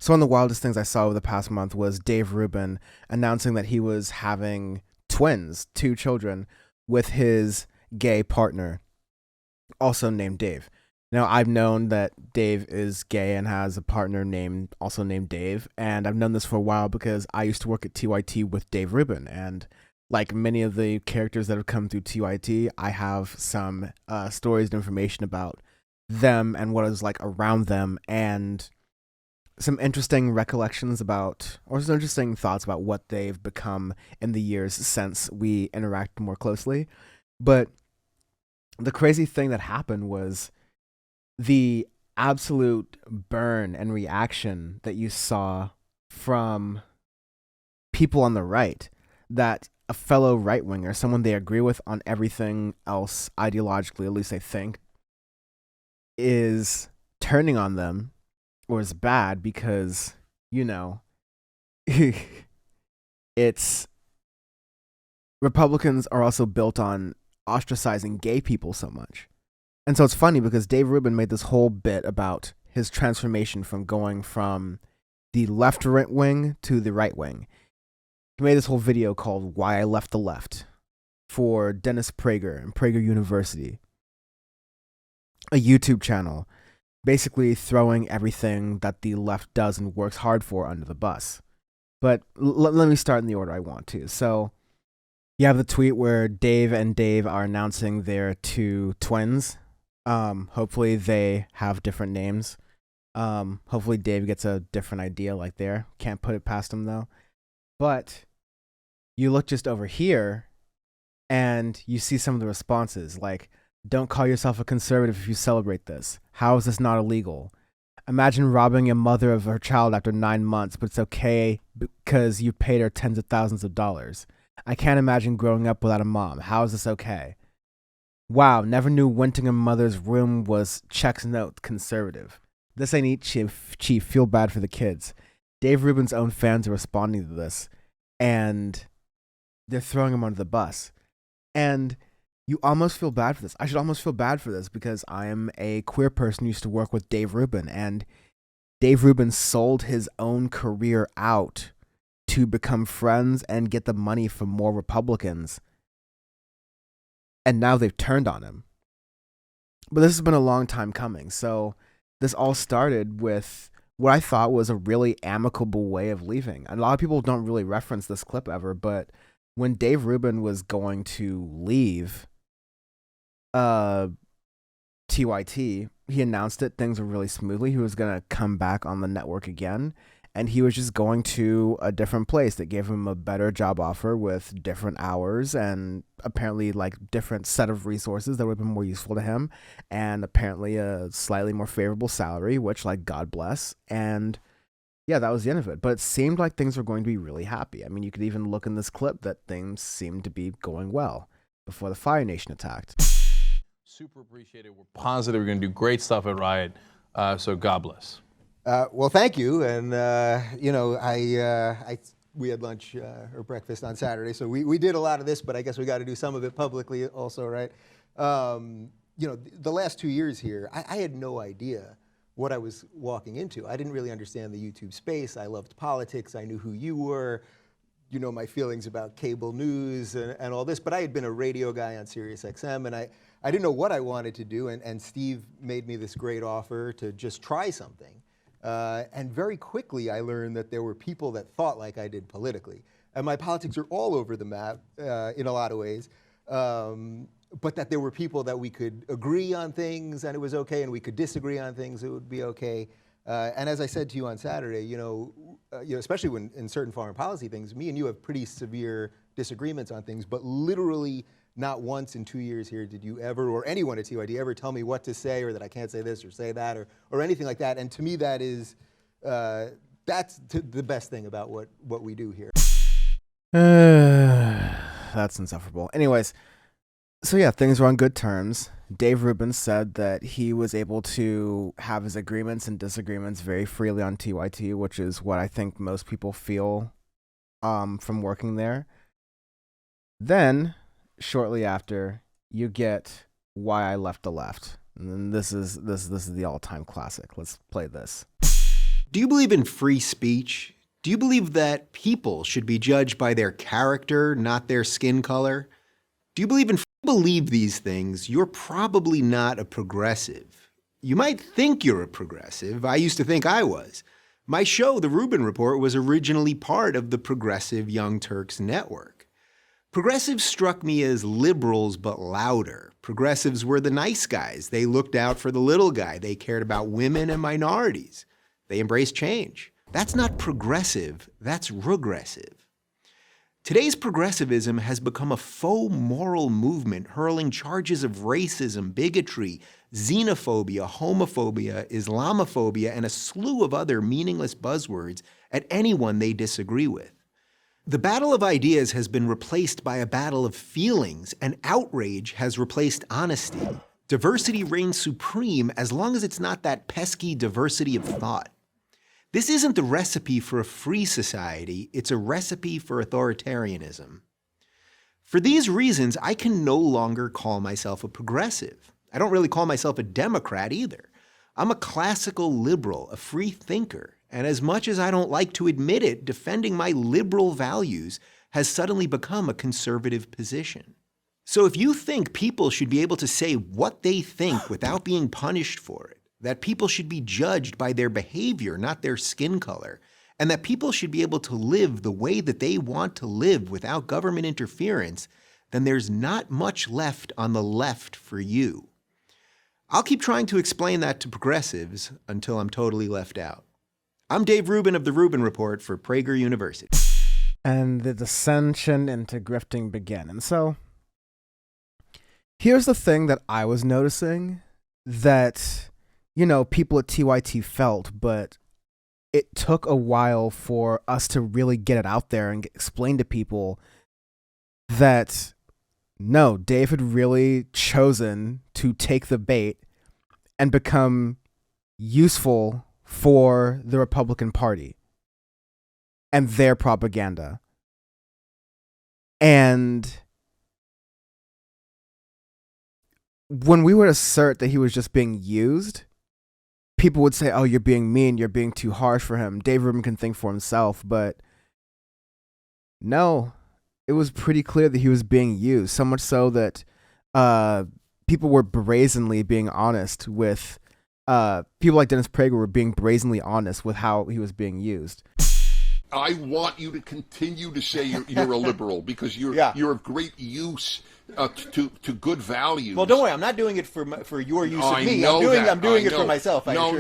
So one of the wildest things I saw over the past month was Dave Rubin announcing that he was having twins, two children, with his gay partner, also named Dave. Now, I've known that Dave is gay and has a partner also named Dave, and I've known this for a while because I used to work at TYT with Dave Rubin, and like many of the characters that have come through TYT, I have some stories and information about them and what is like around them, and some interesting recollections about, or some interesting thoughts about what they've become in the years since we interacted more closely. But the crazy thing that happened was the absolute burn and reaction that you saw from people on the right, that a fellow right winger, someone they agree with on everything else ideologically, at least they think, is turning on them or is bad because, you know, it's Republicans are also built on ostracizing gay people so much. And so it's funny because Dave Rubin made this whole bit about his transformation from going from the left wing to the right wing. He made this whole video called Why I Left the Left for Dennis Prager and Prager University, a YouTube channel, basically throwing everything that the left does and works hard for under the bus. But let me start in the order I want to. So you have the tweet where Dave and Dave are announcing their two twins. Hopefully they have different names. Hopefully Dave gets a different idea like there. Can't put it past him though. But you look just over here and you see some of the responses like, don't call yourself a conservative if you celebrate this. How is this not illegal? Imagine robbing a mother of her child after 9 months, but it's okay because you paid her tens of thousands of dollars. I can't imagine growing up without a mom. How is this okay? Wow, never knew renting a mother's room was checks note conservative. This ain't eat chief, feel bad for the kids. Dave Rubin's own fans are responding to this, and they're throwing him under the bus. And you almost feel bad for this. I should almost feel bad for this because I am a queer person who used to work with Dave Rubin, and Dave Rubin sold his own career out to become friends and get the money from more Republicans. And now they've turned on him. But this has been a long time coming. So this all started with what I thought was a really amicable way of leaving. And a lot of people don't really reference this clip ever, but when Dave Rubin was going to leave TYT, he announced it. Things were really smoothly. He was going to come back on the network again. And he was just going to a different place that gave him a better job offer with different hours and apparently like different set of resources that would have been more useful to him, and apparently a slightly more favorable salary, which like God bless. And yeah, that was the end of it. But it seemed like things were going to be really happy. I mean, you could even look in this clip that things seemed to be going well before the Fire Nation attacked. Super appreciate it. We're positive we're going to do great stuff at Riot. So God bless. Well, thank you. And, you know, we had lunch or breakfast on Saturday, so we did a lot of this, but I guess we got to do some of it publicly also, right? You know, the last 2 years here, I had no idea what I was walking into. I didn't really understand the YouTube space. I loved politics. I knew who you were. You know my feelings about cable news and all this, but I had been a radio guy on Sirius XM, and I didn't know what I wanted to do, and Steve made me this great offer to just try something. And very quickly, I learned that there were people that thought like I did politically. And my politics are all over the map in a lot of ways. But that there were people that we could agree on things and it was okay, and we could disagree on things, it would be okay. And as I said to you on Saturday, you know, especially when in certain foreign policy things, me and you have pretty severe disagreements on things, but literally not once in 2 years here did you ever, or anyone at TYD, ever tell me what to say or that I can't say this or say that or anything like that. And to me, that is, that's the best thing about what we do here. That's insufferable. Anyways, so yeah, things were on good terms. Dave Rubin said that he was able to have his agreements and disagreements very freely on TYT, which is what I think most people feel from working there. Then, shortly after, you get Why I Left the Left. And then this is the all-time classic. Let's play this. Do you believe in free speech? Do you believe that people should be judged by their character, not their skin color? Do you believe these things, you're probably not a progressive. You might think you're a progressive. I used to think I was. My show, The Rubin Report, was originally part of the Progressive Young Turks network. Progressives struck me as liberals, but louder. Progressives were the nice guys. They looked out for the little guy. They cared about women and minorities. They embraced change. That's not progressive, that's regressive. Today's progressivism has become a faux moral movement hurling charges of racism, bigotry, xenophobia, homophobia, Islamophobia, and a slew of other meaningless buzzwords at anyone they disagree with. The battle of ideas has been replaced by a battle of feelings, and outrage has replaced honesty. Diversity reigns supreme as long as it's not that pesky diversity of thought. This isn't the recipe for a free society, it's a recipe for authoritarianism. For these reasons, I can no longer call myself a progressive. I don't really call myself a Democrat either. I'm a classical liberal, a free thinker, and as much as I don't like to admit it, defending my liberal values has suddenly become a conservative position. So if you think people should be able to say what they think without being punished for it, that people should be judged by their behavior, not their skin color, and that people should be able to live the way that they want to live without government interference, then there's not much left on the left for you. I'll keep trying to explain that to progressives until I'm totally left out. I'm Dave Rubin of The Rubin Report for Prager University. And the dissension into grifting began. And so, here's the thing that I was noticing that, people at TYT felt, but it took a while for us to really get it out there and explain to people that, no, Dave had really chosen to take the bait and become useful for the Republican Party and their propaganda. And when we would assert that he was just being used, people would say, oh, you're being mean, you're being too harsh for him. Dave Rubin can think for himself, but no, it was pretty clear that he was being used, so much so that people were brazenly being honest with, people like Dennis Prager were being brazenly honest with how he was being used. I want you to continue to say you're a liberal because you're of great use to good values. Well, don't worry, I'm not doing it for your use of me. I'm doing it for myself. No.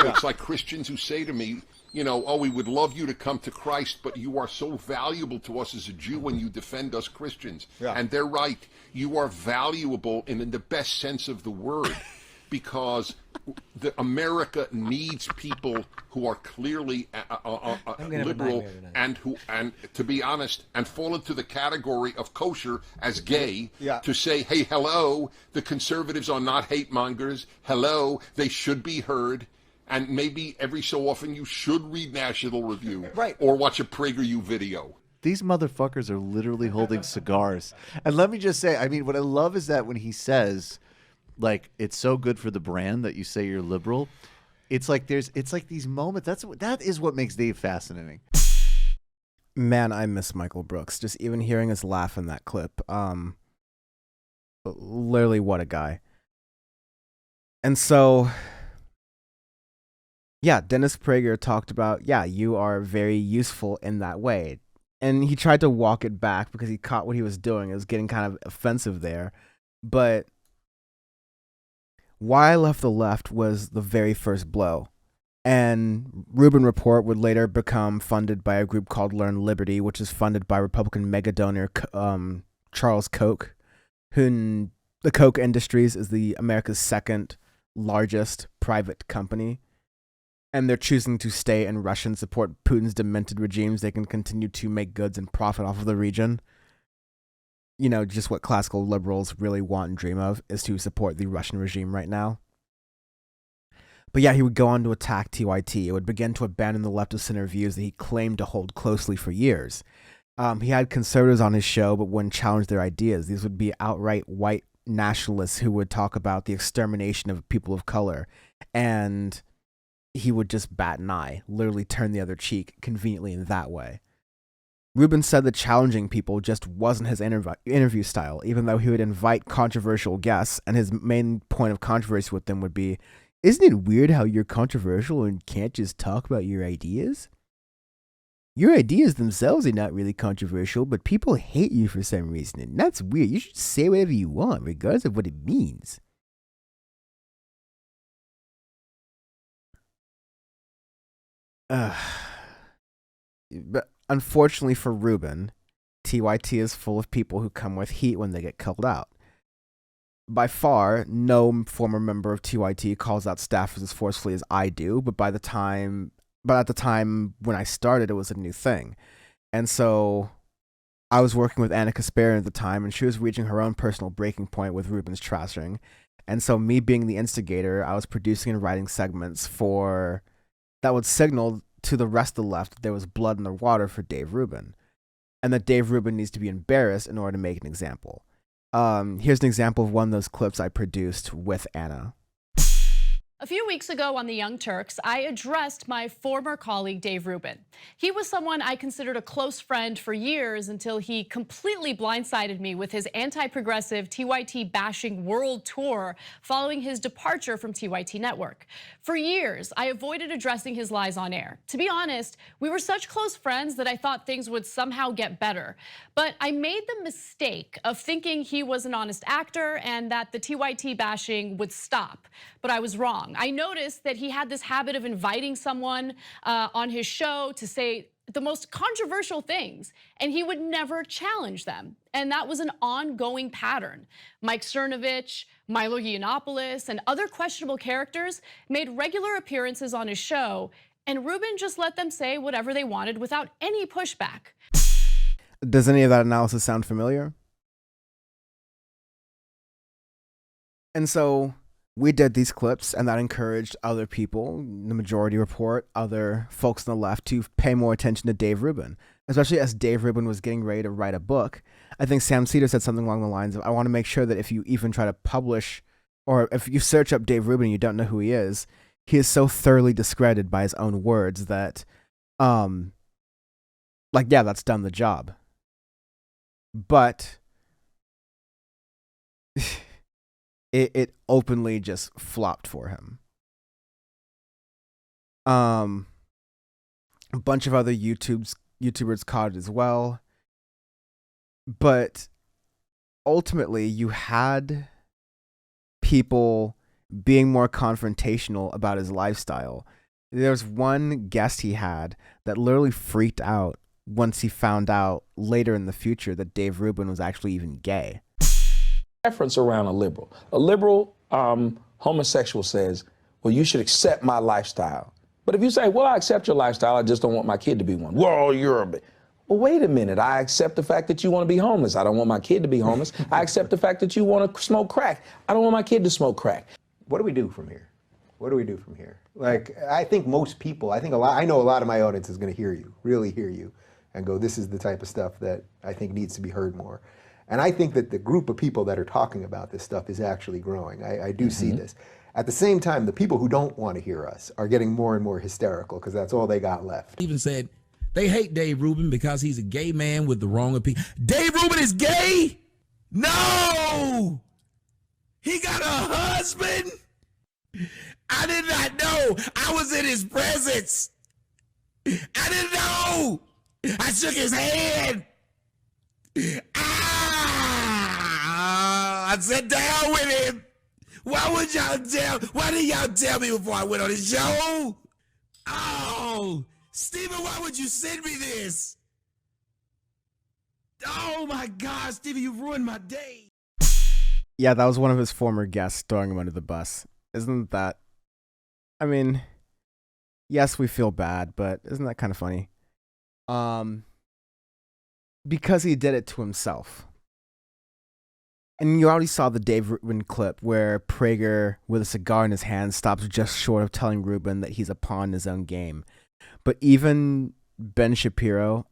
It's like Christians who say to me, oh, we would love you to come to Christ, but you are so valuable to us as a Jew when you defend us Christians. Yeah. And they're right. You are valuable in the best sense of the word. Because America needs people who are clearly liberal and to be honest, and fall into the category of kosher as gay. Yeah. To say, hey, hello, the conservatives are not hate mongers. Hello, they should be heard. And maybe every so often you should read National Review, right, or watch a PragerU video. These motherfuckers are literally holding cigars. And let me just say, what I love is that when he says, like, it's so good for the brand that you say you're liberal. It's like these moments. That is what makes Dave fascinating. Man, I miss Michael Brooks. Just even hearing us laugh in that clip. Literally, what a guy. And so, yeah, Dennis Prager talked about, you are very useful in that way. And he tried to walk it back because he caught what he was doing. It was getting kind of offensive there. But Why I Left the Left was the very first blow. And Rubin Report would later become funded by a group called Learn Liberty, which is funded by Republican mega donor Charles Koch, who the Koch Industries is America's second largest private company. And they're choosing to stay in Russia and support Putin's demented regimes. They can continue to make goods and profit off of the region. Just what classical liberals really want and dream of is to support the Russian regime right now. But he would go on to attack TYT. It would begin to abandon the leftist center views that he claimed to hold closely for years. He had conservatives on his show, but wouldn't challenge their ideas. These would be outright white nationalists who would talk about the extermination of people of color and he would just bat an eye, literally turn the other cheek conveniently in that way. Rubin said that challenging people just wasn't his interview style, even though he would invite controversial guests, and his main point of controversy with them would be, isn't it weird how you're controversial and can't just talk about your ideas? Your ideas themselves are not really controversial, but people hate you for some reason, and that's weird. You should say whatever you want, regardless of what it means. But unfortunately for Rubin, TYT is full of people who come with heat when they get called out. By far, no former member of TYT calls out staffers as forcefully as I do, but at the time when I started, it was a new thing. And so I was working with Anna Kasparian at the time, and she was reaching her own personal breaking point with Rubin's trashing. And so me being the instigator, I was producing and writing segments that would signal to the rest of the left that there was blood in the water for Dave Rubin, and that Dave Rubin needs to be embarrassed in order to make an example. Here's an example of one of those clips I produced with Anna. A few weeks ago on The Young Turks, I addressed my former colleague, Dave Rubin. He was someone I considered a close friend for years until he completely blindsided me with his anti-progressive TYT bashing world tour following his departure from TYT Network. For years, I avoided addressing his lies on air. To be honest, we were such close friends that I thought things would somehow get better. But I made the mistake of thinking he was an honest actor and that the TYT bashing would stop. But I was wrong. I noticed that he had this habit of inviting someone on his show to say the most controversial things, and he would never challenge them. And that was an ongoing pattern. Mike Cernovich, Milo Yiannopoulos, and other questionable characters made regular appearances on his show, and Rubin just let them say whatever they wanted without any pushback. Does any of that analysis sound familiar? And so we did these clips, and that encouraged other people, the Majority Report, other folks on the left, to pay more attention to Dave Rubin, especially as Dave Rubin was getting ready to write a book. I think Sam Cedar said something along the lines of, I want to make sure that if you even try to publish, or if you search up Dave Rubin and you don't know who he is so thoroughly discredited by his own words that, yeah, that's done the job. But it openly just flopped for him. A bunch of other YouTubers caught it as well. But ultimately, you had people being more confrontational about his lifestyle. There's one guest he had that literally freaked out once he found out later in the future that Dave Rubin was actually even gay. Reference around a liberal. A liberal homosexual says, well, you should accept my lifestyle. But if you say, well, I accept your lifestyle, I just don't want my kid to be one. Well, well, wait a minute. I accept the fact that you want to be homeless. I don't want my kid to be homeless. I accept the fact that you want to smoke crack. I don't want my kid to smoke crack. What do we do from here? What do we do from here? Like, I think most people, I know a lot of my audience is going to hear you, really hear you, and go, this is the type of stuff that I think needs to be heard more. And I think that the group of people that are talking about this stuff is actually growing. I do see this. At the same time, the people who don't want to hear us are getting more and more hysterical because that's all they got left. Even said they hate Dave Rubin because he's a gay man with the wrong opinion. Dave Rubin is gay? No! He got a husband? I did not know. I was in his presence. I didn't know. I shook his hand. I sat down with him. Why did y'all tell me before I went on his show? Oh, Stephen, why would you send me this? Oh my God, Stephen, you ruined my day. Yeah, that was one of his former guests throwing him under the bus. Isn't that, I mean, yes, we feel bad, but isn't that kind of funny? Because he did it to himself. And you already saw the Dave Rubin clip where Prager, with a cigar in his hand, stops just short of telling Rubin that he's a pawn in his own game. But even Ben Shapiro,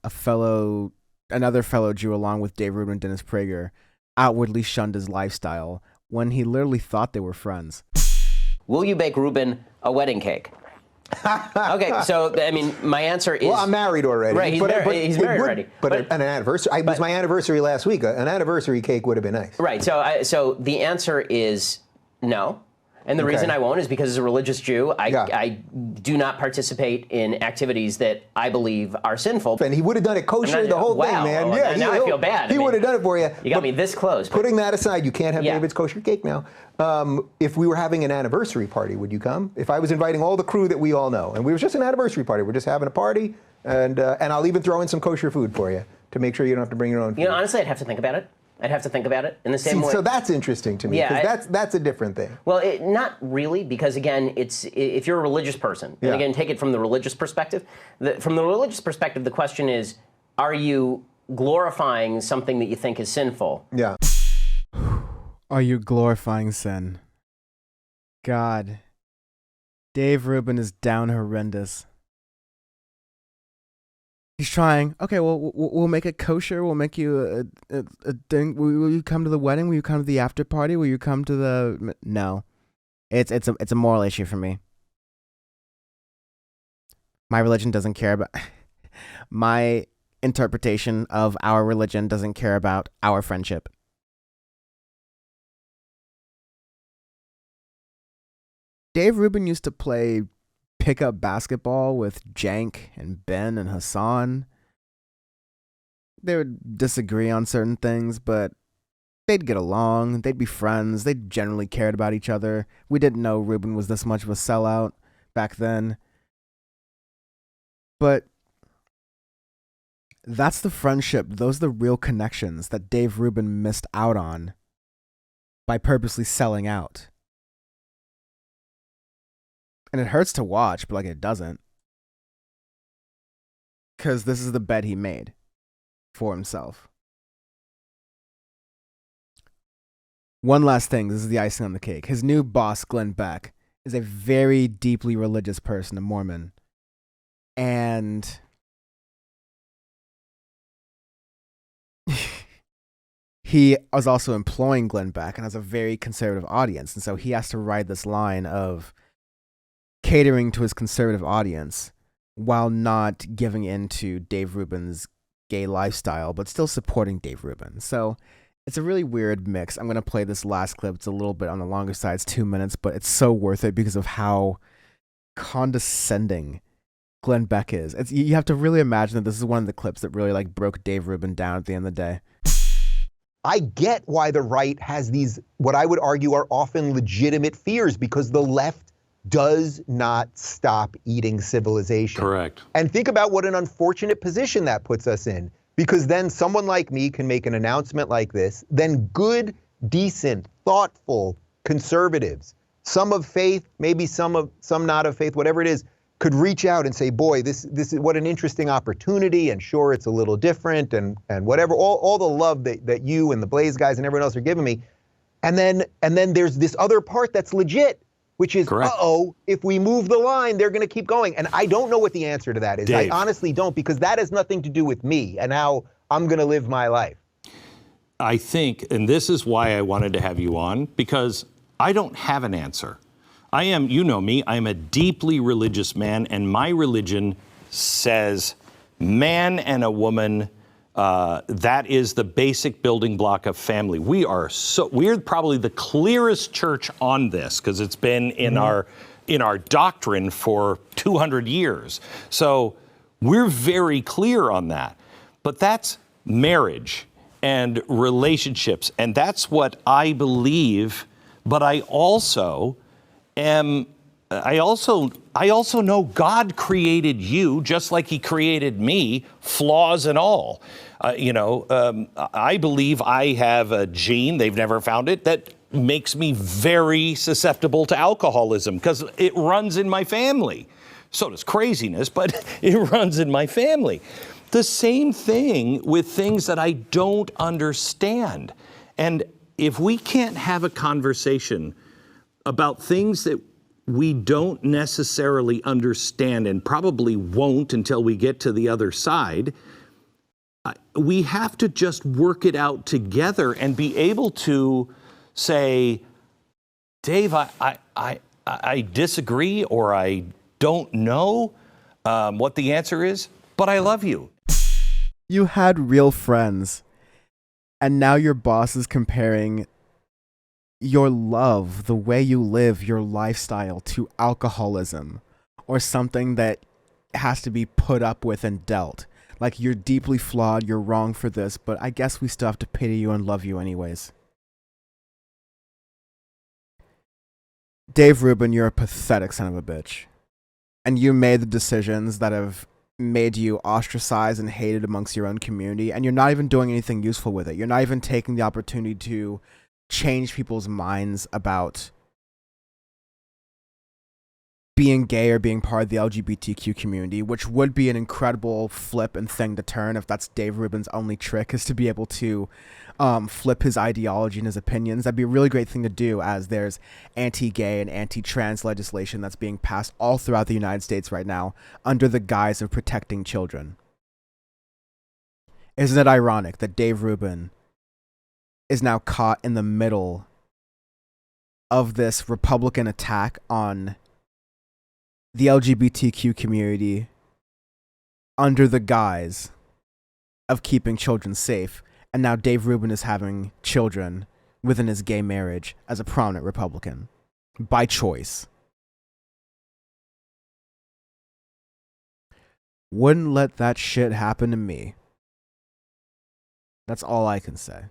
another fellow Jew along with Dave Rubin and Dennis Prager, outwardly shunned his lifestyle when he literally thought they were friends. Will you bake Rubin a wedding cake? Okay, so I mean, my answer is. Well, I'm married already. Right, he's married already. But an anniversary. It was my anniversary last week. An anniversary cake would have been nice. Right. So the answer is no. And the reason I won't is because as a religious Jew, I do not participate in activities that I believe are sinful. And he would have done it kosher, the whole thing, man. Well, now I feel bad. He would have done it for you. You got me this close. Putting that aside, you can't have David's kosher cake now. If we were having an anniversary party, would you come? If I was inviting all the crew that we all know, and we were just an anniversary party, we're just having a party, and I'll even throw in some kosher food for you to make sure you don't have to bring your own food. You know, honestly, I'd have to think about it. I'd have to think about it in the same way. So that's interesting to me, because that's a different thing. Well, not really, because again, if you're a religious person, and again, take it from the religious perspective. From the religious perspective, the question is, are you glorifying something that you think is sinful? Yeah. Are you glorifying sin? God. Dave Rubin is down horrendous. He's trying. Okay, well, we'll make it kosher. We'll make you a thing. Will you come to the wedding? Will you come to the after party? Will you come to the? No, it's a moral issue for me. My religion doesn't care about. My interpretation of our religion doesn't care about our friendship. Dave Rubin used to play pickup basketball with Jank and Ben and Hassan. They would disagree on certain things, but they'd get along. They'd be friends. They generally cared about each other. We didn't know Rubin was this much of a sellout back then. But that's the friendship. Those are the real connections that Dave Rubin missed out on by purposely selling out. And it hurts to watch, but it doesn't. Because this is the bet he made for himself. One last thing, this is the icing on the cake. His new boss, Glenn Beck, is a very deeply religious person, a Mormon. And he was also employing Glenn Beck and has a very conservative audience. And so he has to ride this line of catering to his conservative audience while not giving in to Dave Rubin's gay lifestyle, but still supporting Dave Rubin. So it's a really weird mix. I'm going to play this last clip. It's a little bit on the longer side. It's 2 minutes, but it's so worth it because of how condescending Glenn Beck is. You have to really imagine that this is one of the clips that really broke Dave Rubin down at the end of the day. I get why the right has these, what I would argue are often legitimate fears, because the left does not stop eating civilization. Correct. And think about what an unfortunate position that puts us in, because then someone like me can make an announcement like this, then good, decent, thoughtful conservatives, some of faith, maybe some not of faith, whatever it is, could reach out and say, boy, this is what an interesting opportunity, and sure, it's a little different, and whatever, all the love that you and the Blaze guys and everyone else are giving me. And then there's this other part that's legit, which is, if we move the line, they're going to keep going. And I don't know what the answer to that is. Dave. I honestly don't, because that has nothing to do with me and how I'm going to live my life. I think, and this is why I wanted to have you on, because I don't have an answer. I am, you know me, I'm a deeply religious man, and my religion says man and a woman, that is the basic building block of family. We're probably the clearest church on this, because it's been in our doctrine for 200 years. So we're very clear on that. But that's marriage and relationships, and that's what I believe. But I also know God created you just like he created me, flaws and all. I believe I have a gene, they've never found it, that makes me very susceptible to alcoholism because it runs in my family. So does craziness, but it runs in my family. The same thing with things that I don't understand. And if we can't have a conversation about things that we don't necessarily understand and probably won't until we get to the other side, we have to just work it out together and be able to say, Dave, I disagree, or I don't know what the answer is, but I love you. You had real friends, and now your boss is comparing your love, the way you live, your lifestyle to alcoholism or something that has to be put up with and dealt. Like, you're deeply flawed, you're wrong for this, but I guess we still have to pity you and love you anyways. Dave Rubin, you're a pathetic son of a bitch. And you made the decisions that have made you ostracized and hated amongst your own community, and you're not even doing anything useful with it. You're not even taking the opportunity to change people's minds about being gay or being part of the LGBTQ community, which would be an incredible flip and thing to turn if that's Dave Rubin's only trick, is to be able to flip his ideology and his opinions. That'd be a really great thing to do, as there's anti-gay and anti-trans legislation that's being passed all throughout the United States right now under the guise of protecting children. Isn't it ironic that Dave Rubin is now caught in the middle of this Republican attack on the LGBTQ community under the guise of keeping children safe, and now Dave Rubin is having children within his gay marriage as a prominent Republican by choice. Wouldn't let that shit happen to me. That's all I can say.